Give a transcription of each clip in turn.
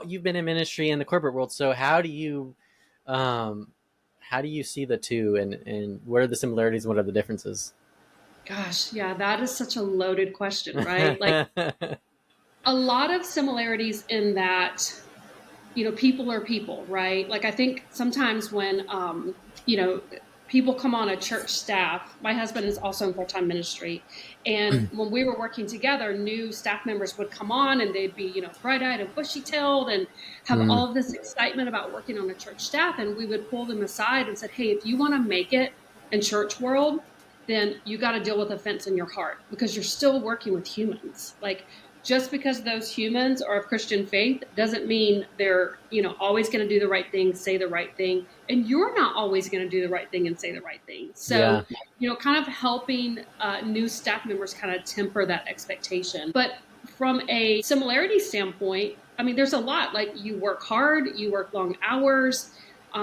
You've been in ministry in the corporate world, so um, how do you see the two, and what are the similarities? What are the differences? Gosh, yeah, that is such a loaded question, right? Like a lot of similarities in that, people are people, right? Like I think sometimes when, people come on a church staff, my husband is also in full-time ministry. And when we were working together, new staff members would come on and they'd be, bright-eyed and bushy-tailed and have Mm, all of this excitement about working on a church staff. And we would pull them aside and said, hey, if you want to make it in church world, then you got to deal with offense in your heart because you're still working with humans. Like just because those humans are of Christian faith doesn't mean they're, always going to do the right thing, say the right thing. And you're not always going to do the right thing and say the right thing. So, yeah, kind of helping new staff members kind of temper that expectation. But from a similarity standpoint, I mean, there's a lot. Like you work hard, you work long hours.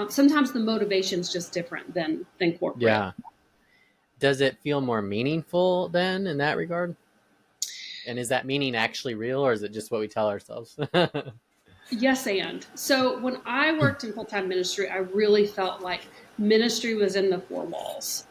Sometimes the motivation's just different than corporate. yeah. Does it feel more meaningful then in that regard? And is that meaning actually real, or is it just what we tell ourselves? Yes, and so when I worked in full time ministry, I really felt like ministry was in the four walls.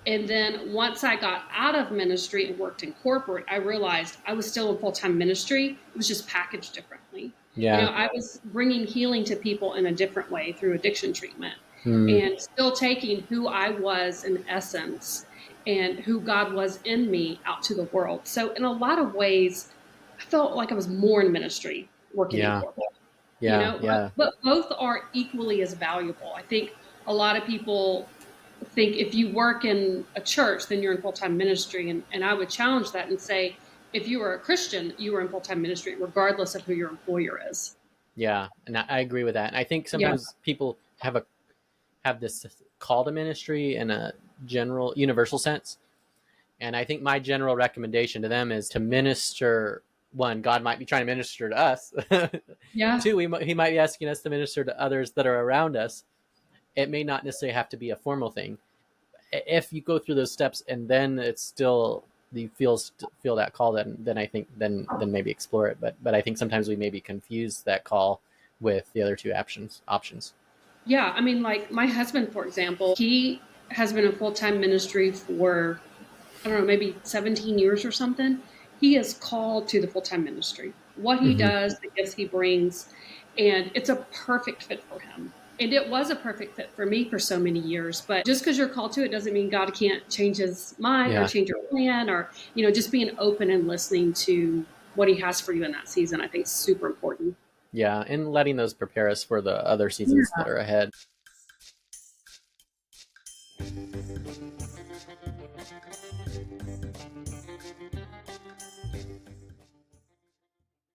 And then once I got out of ministry and worked in corporate, I realized I was still in full time ministry. It was just packaged differently. Yeah. I was bringing healing to people in a different way through addiction treatment Mm, and still taking who I was in essence and who God was in me out to the world. So, in a lot of ways, I felt like I was more in ministry working in yeah. corporate, Yeah. but, Yeah. but both are equally as valuable. I think a lot of people think if you work in a church, then you're in full time ministry. And I would challenge that and say, if you were a Christian, you were in full time ministry, regardless of who your employer is. Yeah. And I agree with that. And I think Yeah. sometimes people have this call to ministry in a general, universal sense. And I think my general recommendation to them is to minister. One, God might be trying to minister to us. Yeah. Two, he might be asking us to minister to others that are around us. It may not necessarily have to be a formal thing. If you go through those steps and then it's still you feel that call, then I think then maybe explore it. But I think sometimes we maybe confuse that call with the other two options. Yeah. I mean, like my husband, for example, he has been in full time ministry for, I don't know, maybe 17 years or something. He is called to the full time ministry. What he Mm-hmm. does, the gifts he brings, and it's a perfect fit for him. And it was a perfect fit for me for so many years. But just because you're called to it doesn't mean God can't change his mind or Yeah, change your plan or, just being open and listening to what he has for you in that season, I think is super important. yeah, and letting those prepare us for the other seasons Yeah. that are ahead.